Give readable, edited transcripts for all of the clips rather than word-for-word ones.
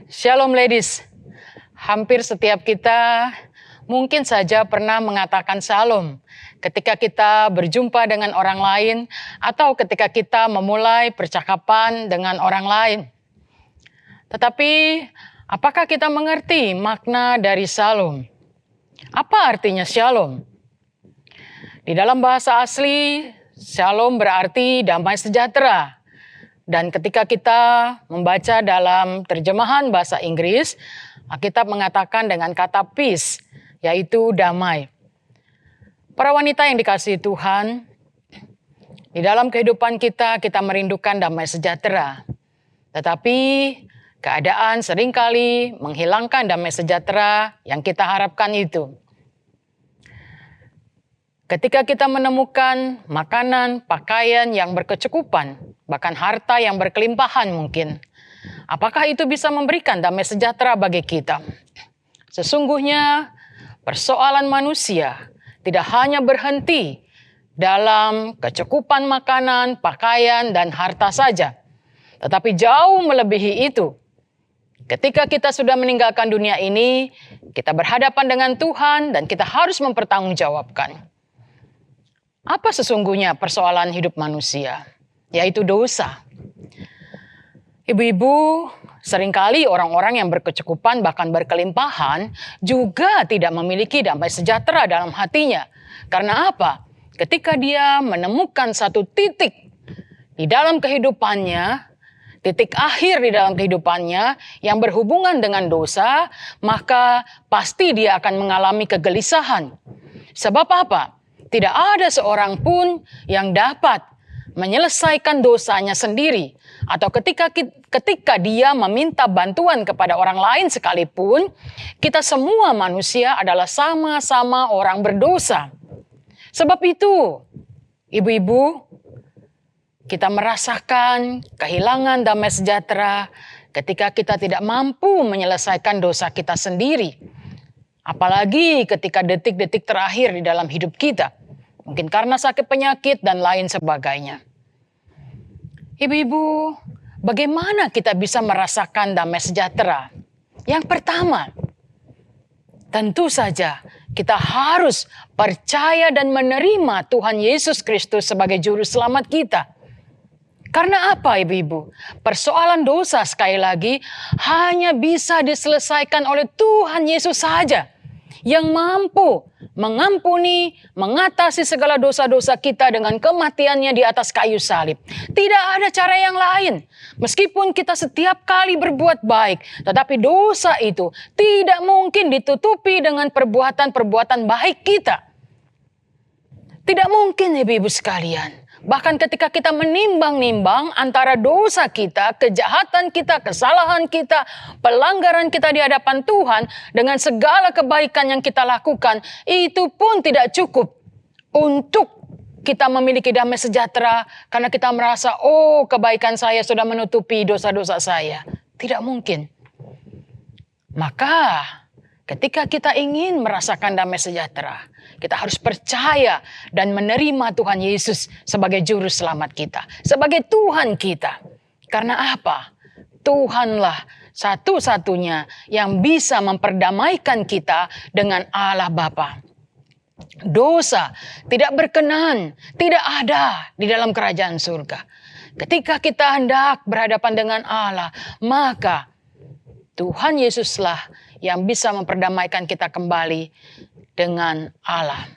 Shalom ladies, hampir setiap kita mungkin saja pernah mengatakan shalom ketika kita berjumpa dengan orang lain atau ketika kita memulai percakapan dengan orang lain. Tetapi apakah kita mengerti makna dari shalom? Apa artinya shalom? Di dalam bahasa asli, shalom berarti damai sejahtera. Dan ketika kita membaca dalam terjemahan bahasa Inggris, Alkitab mengatakan dengan kata peace, yaitu damai. Para wanita yang dikasihi Tuhan, di dalam kehidupan kita merindukan damai sejahtera. Tetapi keadaan seringkali menghilangkan damai sejahtera yang kita harapkan itu. Ketika kita menemukan makanan, pakaian yang berkecukupan, bahkan harta yang berkelimpahan mungkin, apakah itu bisa memberikan damai sejahtera bagi kita? Sesungguhnya persoalan manusia tidak hanya berhenti dalam kecukupan makanan, pakaian, dan harta saja. Tetapi jauh melebihi itu. Ketika kita sudah meninggalkan dunia ini, kita berhadapan dengan Tuhan dan kita harus mempertanggungjawabkan. Apa sesungguhnya persoalan hidup manusia? Yaitu dosa. Ibu-ibu, seringkali orang-orang yang berkecukupan bahkan berkelimpahan juga tidak memiliki damai sejahtera dalam hatinya. Karena apa? Ketika dia menemukan satu titik di dalam kehidupannya, titik akhir di dalam kehidupannya yang berhubungan dengan dosa, maka pasti dia akan mengalami kegelisahan. Sebab apa? Tidak ada seorang pun yang dapat menyelesaikan dosanya sendiri. Atau ketika dia meminta bantuan kepada orang lain sekalipun, kita semua manusia adalah sama-sama orang berdosa. Sebab itu, ibu-ibu, kita merasakan kehilangan damai sejahtera ketika kita tidak mampu menyelesaikan dosa kita sendiri. Apalagi ketika detik-detik terakhir di dalam hidup kita. Mungkin karena sakit penyakit dan lain sebagainya. Ibu-ibu, bagaimana kita bisa merasakan damai sejahtera? Yang pertama, tentu saja kita harus percaya dan menerima Tuhan Yesus Kristus sebagai juru selamat kita. Karena apa, ibu-ibu? Persoalan dosa sekali lagi hanya bisa diselesaikan oleh Tuhan Yesus saja yang mampu mengampuni, mengatasi segala dosa-dosa kita dengan kematiannya di atas kayu salib. Tidak ada cara yang lain. Meskipun kita setiap kali berbuat baik, tetapi dosa itu tidak mungkin ditutupi dengan perbuatan-perbuatan baik kita. Tidak mungkin, ibu-ibu sekalian. Bahkan ketika kita menimbang-nimbang antara dosa kita, kejahatan kita, kesalahan kita, pelanggaran kita di hadapan Tuhan dengan segala kebaikan yang kita lakukan, itu pun tidak cukup untuk kita memiliki damai sejahtera karena kita merasa, oh kebaikan saya sudah menutupi dosa-dosa saya. Tidak mungkin. Maka ketika kita ingin merasakan damai sejahtera, kita harus percaya dan menerima Tuhan Yesus sebagai juru selamat kita, sebagai Tuhan kita. Karena apa? Tuhanlah satu-satunya yang bisa memperdamaikan kita dengan Allah Bapa. Dosa tidak berkenan, tidak ada di dalam kerajaan surga. Ketika kita hendak berhadapan dengan Allah, maka Tuhan Yesuslah yang bisa memperdamaikan kita kembali dengan Allah.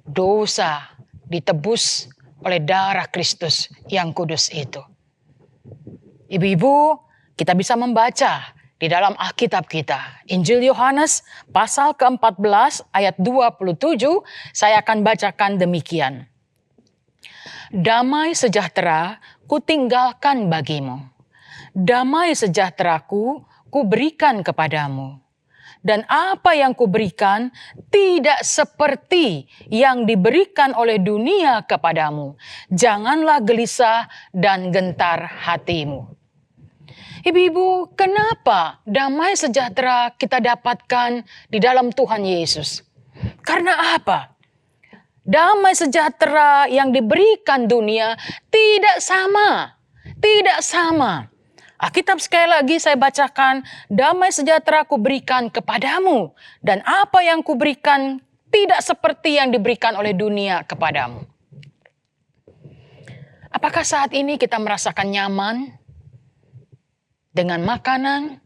Dosa ditebus oleh darah Kristus yang kudus itu. Ibu-ibu, kita bisa membaca di dalam Alkitab kita. Injil Yohanes pasal ke-14 ayat 27, saya akan bacakan demikian. Damai sejahtera kutinggalkan bagimu. Damai sejahteraku kuberikan kepadamu. Dan apa yang kuberikan tidak seperti yang diberikan oleh dunia kepadamu. Janganlah gelisah dan gentar hatimu. Ibu-ibu, kenapa damai sejahtera kita dapatkan di dalam Tuhan Yesus? Karena apa? Damai sejahtera yang diberikan dunia tidak sama. Tidak sama. Alkitab sekali lagi saya bacakan, damai sejahtera kuberikan kepadamu. Dan apa yang kuberikan tidak seperti yang diberikan oleh dunia kepadamu. Apakah saat ini kita merasakan nyaman dengan makanan,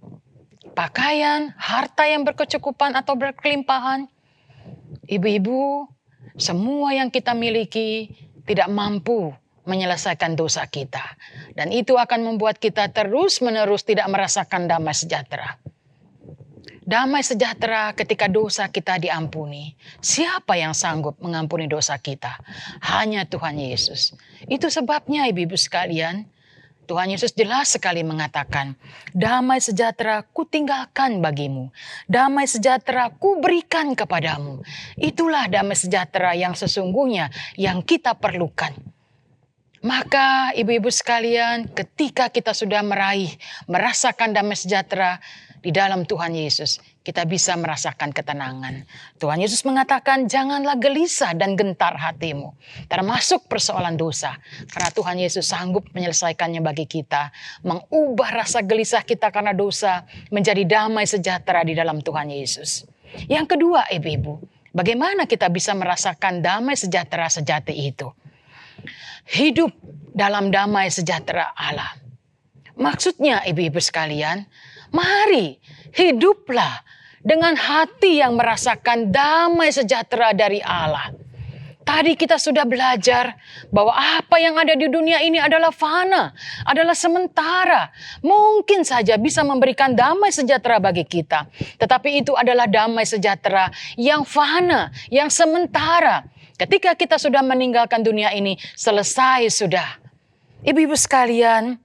pakaian, harta yang berkecukupan atau berkelimpahan? Ibu-ibu, semua yang kita miliki tidak mampu menyelesaikan dosa kita. Dan itu akan membuat kita terus-menerus tidak merasakan damai sejahtera. Damai sejahtera ketika dosa kita diampuni. Siapa yang sanggup mengampuni dosa kita? Hanya Tuhan Yesus. Itu sebabnya ibu-ibu sekalian, Tuhan Yesus jelas sekali mengatakan, damai sejahtera kutinggalkan bagimu. Damai sejahtera kuberikan kepadamu. Itulah damai sejahtera yang sesungguhnya yang kita perlukan. Maka ibu-ibu sekalian, ketika kita sudah merasakan damai sejahtera di dalam Tuhan Yesus, kita bisa merasakan ketenangan. Tuhan Yesus mengatakan, janganlah gelisah dan gentar hatimu. Termasuk persoalan dosa. Karena Tuhan Yesus sanggup menyelesaikannya bagi kita. Mengubah rasa gelisah kita karena dosa menjadi damai sejahtera di dalam Tuhan Yesus. Yang kedua, ibu-ibu, bagaimana kita bisa merasakan damai sejahtera sejati itu? Hidup dalam damai sejahtera Allah. Maksudnya ibu-ibu sekalian, mari hiduplah dengan hati yang merasakan damai sejahtera dari Allah. Tadi kita sudah belajar bahwa apa yang ada di dunia ini adalah fana, adalah sementara. Mungkin saja bisa memberikan damai sejahtera bagi kita. Tetapi itu adalah damai sejahtera yang fana, yang sementara. Ketika kita sudah meninggalkan dunia ini, selesai sudah. Ibu-ibu sekalian,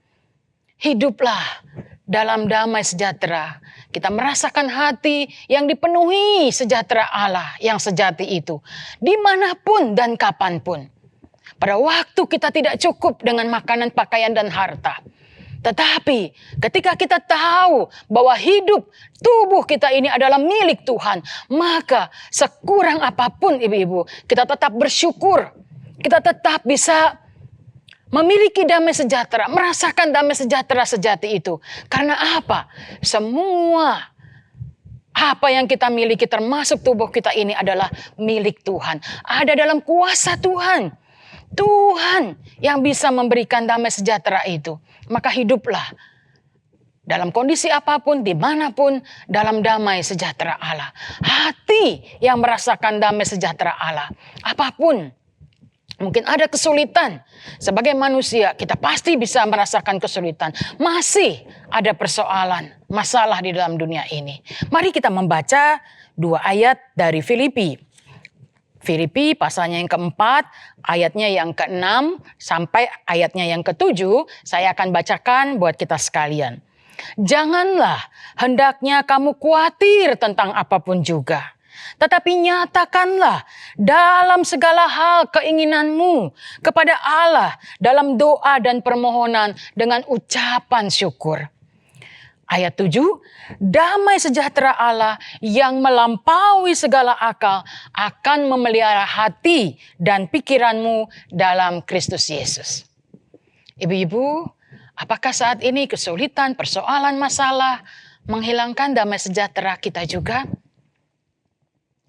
hiduplah dalam damai sejahtera. Kita merasakan hati yang dipenuhi sejahtera Allah yang sejati itu. Dimanapun dan kapanpun. Pada waktu kita tidak cukup dengan makanan, pakaian, dan harta. Tetapi ketika kita tahu bahwa hidup tubuh kita ini adalah milik Tuhan, maka sekurang apapun ibu-ibu, kita tetap bersyukur. Kita tetap bisa memiliki damai sejahtera, merasakan damai sejahtera sejati itu. Karena apa? Semua apa yang kita miliki termasuk tubuh kita ini adalah milik Tuhan. Ada dalam kuasa Tuhan. Tuhan yang bisa memberikan damai sejahtera itu. Maka hiduplah dalam kondisi apapun, dimanapun, dalam damai sejahtera Allah. Hati yang merasakan damai sejahtera Allah. Apapun, mungkin ada kesulitan. Sebagai manusia, kita pasti bisa merasakan kesulitan. Masih ada persoalan, masalah di dalam dunia ini. Mari kita membaca 2 ayat dari Filipi. Filipi pasalnya yang keempat, ayatnya yang ke-6 sampai ayatnya yang ke-7, saya akan bacakan buat kita sekalian. Janganlah hendaknya kamu khawatir tentang apapun juga, tetapi nyatakanlah dalam segala hal keinginanmu kepada Allah dalam doa dan permohonan dengan ucapan syukur. Ayat 7, damai sejahtera Allah yang melampaui segala akal akan memelihara hati dan pikiranmu dalam Kristus Yesus. Ibu-ibu, apakah saat ini kesulitan, persoalan, masalah menghilangkan damai sejahtera kita juga?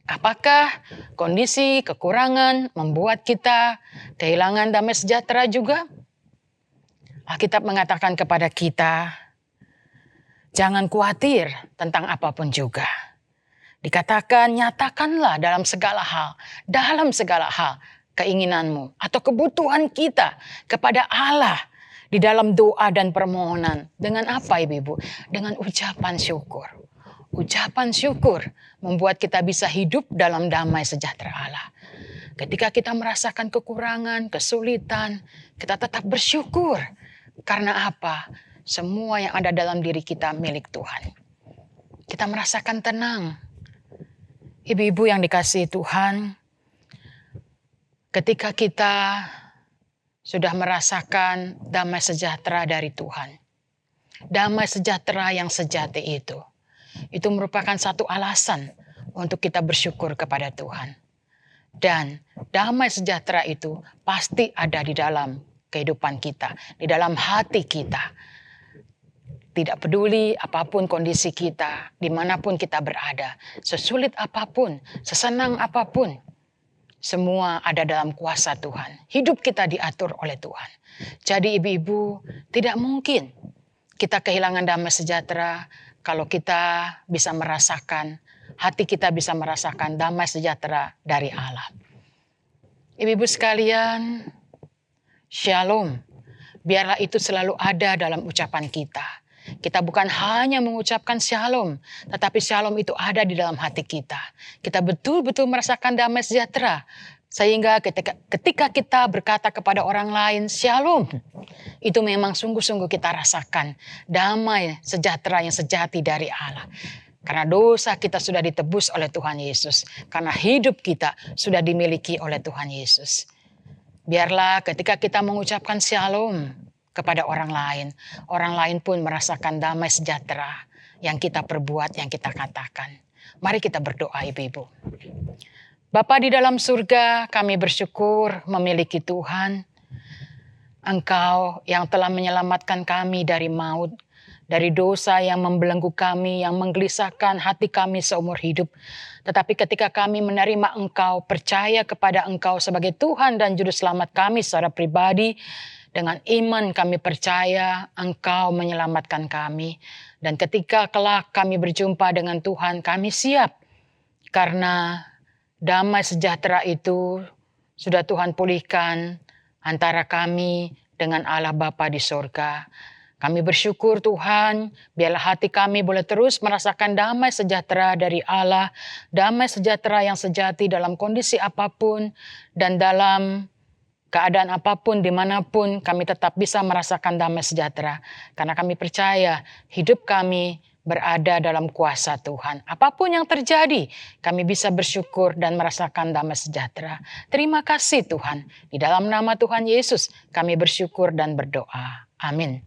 Apakah kondisi kekurangan membuat kita kehilangan damai sejahtera juga? Alkitab mengatakan kepada kita, jangan khawatir tentang apapun juga. Dikatakan, nyatakanlah dalam segala hal keinginanmu atau kebutuhan kita kepada Allah di dalam doa dan permohonan. Dengan apa ibu-ibu? Dengan ucapan syukur. Ucapan syukur membuat kita bisa hidup dalam damai sejahtera Allah. Ketika kita merasakan kekurangan, kesulitan, kita tetap bersyukur. Karena apa? Semua yang ada dalam diri kita milik Tuhan. Kita merasakan tenang. Ibu-ibu yang dikasihi Tuhan, ketika kita sudah merasakan damai sejahtera dari Tuhan, damai sejahtera yang sejati itu merupakan satu alasan untuk kita bersyukur kepada Tuhan. Dan damai sejahtera itu pasti ada di dalam kehidupan kita, di dalam hati kita. Tidak peduli apapun kondisi kita, dimanapun kita berada, sesulit apapun, sesenang apapun, semua ada dalam kuasa Tuhan. Hidup kita diatur oleh Tuhan. Jadi ibu-ibu, tidak mungkin kita kehilangan damai sejahtera kalau kita bisa merasakan, hati kita bisa merasakan damai sejahtera dari Allah. Ibu-ibu sekalian, shalom. Biarlah itu selalu ada dalam ucapan kita. Kita bukan hanya mengucapkan shalom, tetapi shalom itu ada di dalam hati kita. Kita betul-betul merasakan damai sejahtera. Sehingga ketika kita berkata kepada orang lain shalom, itu memang sungguh-sungguh kita rasakan damai sejahtera yang sejati dari Allah. Karena dosa kita sudah ditebus oleh Tuhan Yesus. Karena hidup kita sudah dimiliki oleh Tuhan Yesus. Biarlah ketika kita mengucapkan shalom kepada orang lain pun merasakan damai sejahtera yang kita perbuat, yang kita katakan. Mari kita berdoa ibu-ibu. Bapa di dalam surga, kami bersyukur memiliki Tuhan. Engkau yang telah menyelamatkan kami dari maut, dari dosa yang membelenggu kami, yang menggelisahkan hati kami seumur hidup. Tetapi ketika kami menerima Engkau, percaya kepada Engkau sebagai Tuhan dan Juru Selamat kami secara pribadi, dengan iman kami percaya Engkau menyelamatkan kami. Dan ketika kelak kami berjumpa dengan Tuhan, kami siap. Karena damai sejahtera itu sudah Tuhan pulihkan antara kami dengan Allah Bapa di surga. Kami bersyukur Tuhan, biarlah hati kami boleh terus merasakan damai sejahtera dari Allah. Damai sejahtera yang sejati dalam kondisi apapun dan dalam keadaan apapun, dimanapun, kami tetap bisa merasakan damai sejahtera. Karena kami percaya hidup kami berada dalam kuasa Tuhan. Apapun yang terjadi, kami bisa bersyukur dan merasakan damai sejahtera. Terima kasih Tuhan. Di dalam nama Tuhan Yesus, kami bersyukur dan berdoa. Amin.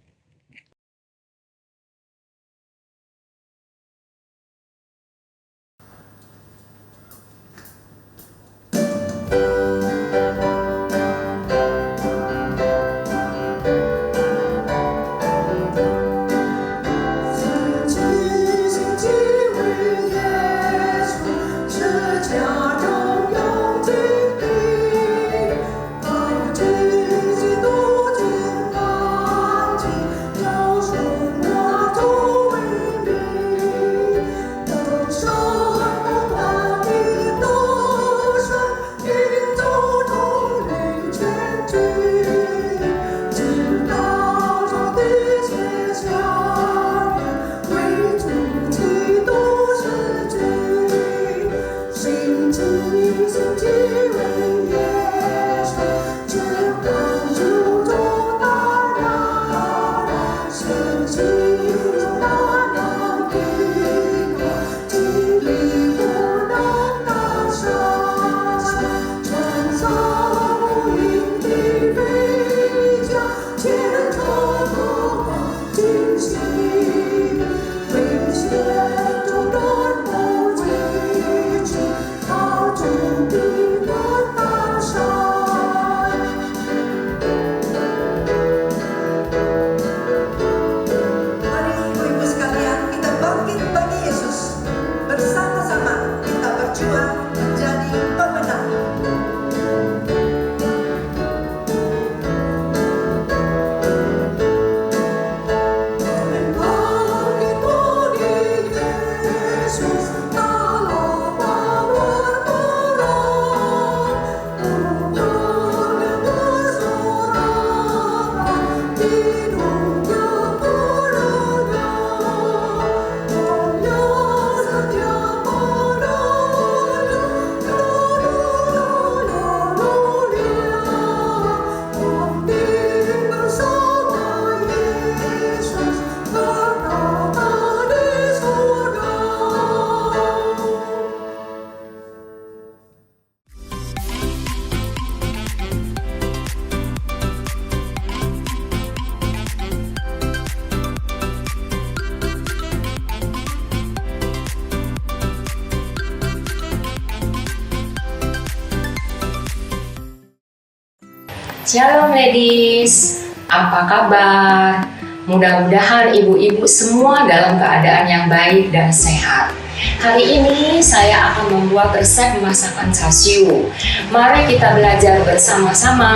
Shalom ladies, apa kabar? Mudah-mudahan ibu-ibu semua dalam keadaan yang baik dan sehat. Hari ini saya akan membuat resep masakan chasiu. Mari kita belajar bersama-sama.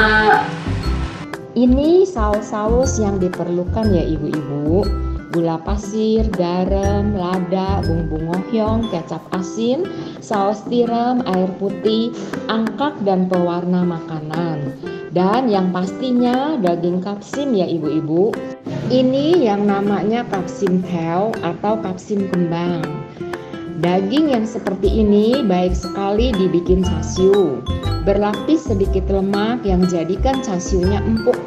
Ini saus-saus yang diperlukan ya ibu-ibu. Gula pasir, garam, lada, bumbu ngohyong, kecap asin, saus tiram, air putih, angkak dan pewarna makanan. Dan yang pastinya daging kapsim ya ibu-ibu. Ini yang namanya kapsim peo atau kapsim kembang. Daging yang seperti ini baik sekali dibikin chasiu. Berlapis sedikit lemak yang jadikan chasiunya empuk.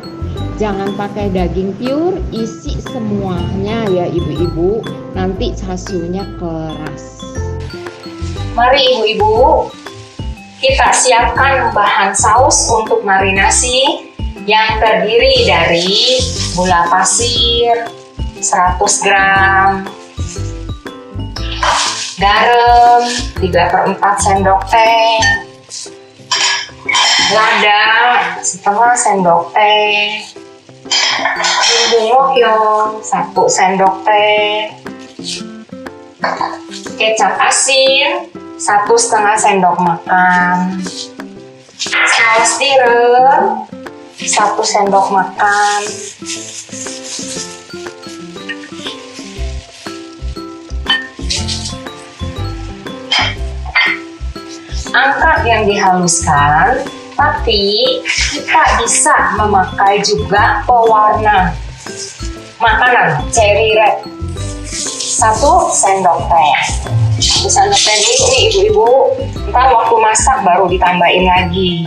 Jangan pakai daging pure, isi semuanya ya ibu-ibu. Nanti chasiunya keras. Mari ibu-ibu, kita siapkan bahan saus untuk marinasi yang terdiri dari gula pasir 100 gram, garam 3/4 sendok teh, lada setengah sendok teh, bumbu ngohyong 1 sendok teh, kecap asin 1,5 sendok makan, saus tiram 1 sendok makan, angkat yang dihaluskan, tapi kita bisa memakai juga pewarna makanan cherry red 1 sendok teh. 1 sendok teh dulu nih ibu-ibu, ntar waktu masak baru ditambahin lagi.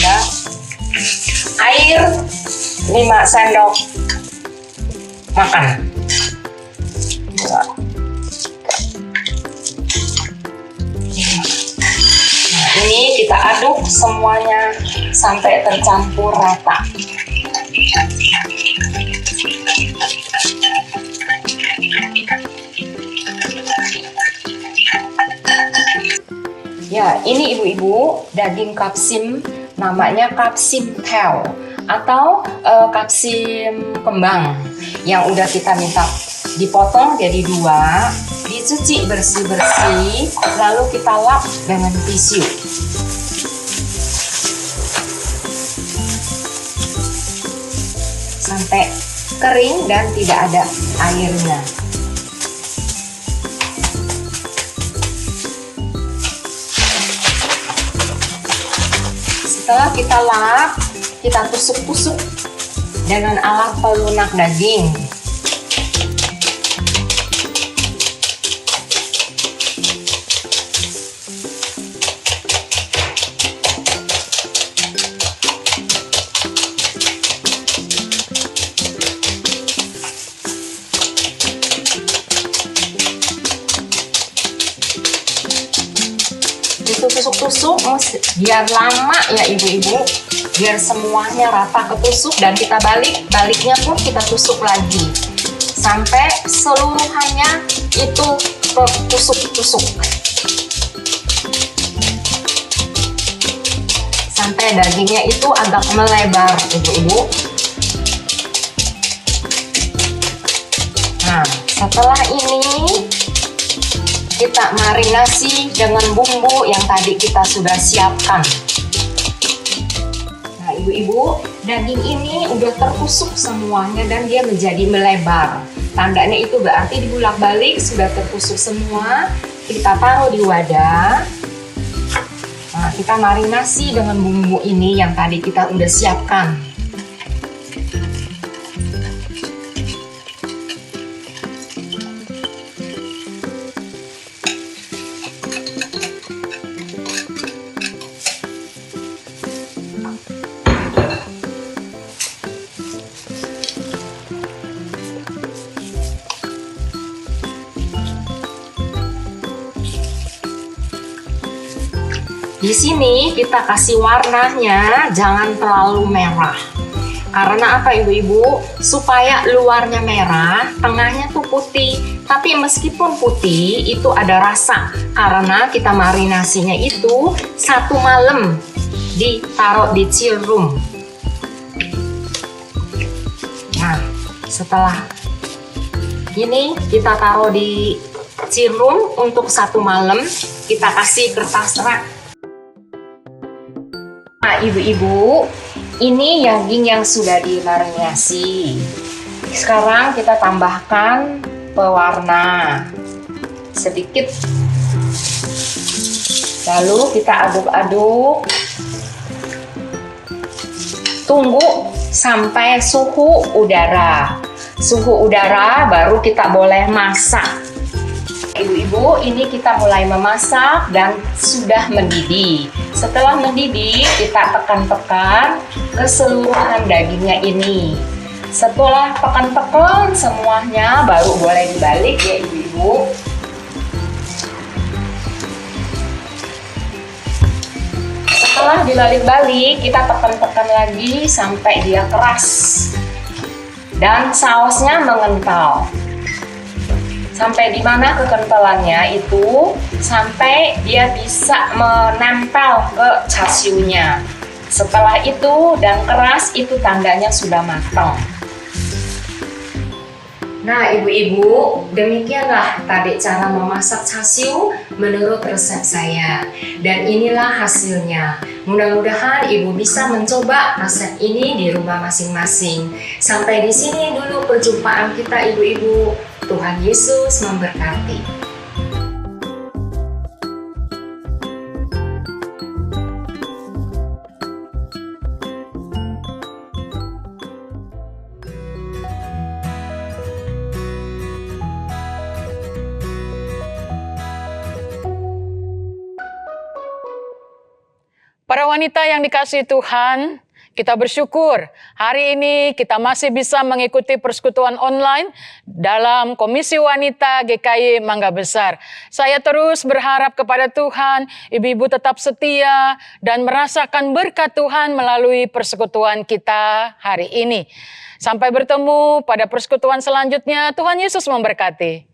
Nah, air 5 sendok makan. Nah, ini kita aduk semuanya sampai tercampur rata. Ya, ini ibu-ibu daging kapsim, namanya kapsim tail atau kapsim kembang yang udah kita minta dipotong jadi 2, dicuci bersih-bersih, lalu kita lap dengan tisu. Sampai kering dan tidak ada airnya. Setelah kita lap, kita tusuk-tusuk dengan alat pelunak daging. Itu tusuk-tusuk biar lama ya ibu-ibu, biar semuanya rata ketusuk, dan kita baliknya pun kita tusuk lagi sampai seluruhannya itu tertusuk-tusuk sampai dagingnya itu agak melebar ibu-ibu. Nah, setelah ini kita marinasi dengan bumbu yang tadi kita sudah siapkan. Nah, ibu-ibu, daging ini udah tertusuk semuanya dan dia menjadi melebar. Tandanya itu berarti dibulak-balik sudah tertusuk semua. Kita taruh di wadah. Nah, kita marinasi dengan bumbu ini yang tadi kita udah siapkan. Di sini kita kasih warnanya jangan terlalu merah. Karena apa ibu-ibu? Supaya luarnya merah, tengahnya tuh putih. Tapi meskipun putih, itu ada rasa. Karena kita marinasinya itu 1 malam ditaruh di chill room. Nah, setelah ini kita taruh di chill room untuk 1 malam, kita kasih kertas rak. Nah, ibu-ibu, ini daging yang sudah dimarinasi. Sekarang kita tambahkan pewarna sedikit. Lalu kita aduk-aduk. Tunggu sampai suhu udara. Suhu udara baru kita boleh masak. Ibu-ibu, ini kita mulai memasak dan sudah mendidih. Setelah mendidih, kita tekan-tekan keseluruhan dagingnya ini. Setelah tekan-tekan semuanya, baru boleh dibalik ya ibu-ibu. Setelah dibalik-balik, kita tekan-tekan lagi sampai dia keras. Dan sausnya mengental. Sampai di mana kekentalannya itu? Sampai dia bisa menempel ke chasiunya. Setelah itu dan keras, itu tandanya sudah matang. Nah ibu-ibu, demikianlah tadi cara memasak chasiu menurut resep saya. Dan inilah hasilnya. Mudah-mudahan ibu bisa mencoba resep ini di rumah masing-masing. Sampai di sini dulu perjumpaan kita ibu-ibu. Tuhan Yesus memberkati. Para wanita yang dikasihi Tuhan, kita bersyukur hari ini kita masih bisa mengikuti persekutuan online dalam Komisi Wanita GKI Mangga Besar. Saya terus berharap kepada Tuhan, ibu-ibu tetap setia dan merasakan berkat Tuhan melalui persekutuan kita hari ini. Sampai bertemu pada persekutuan selanjutnya, Tuhan Yesus memberkati.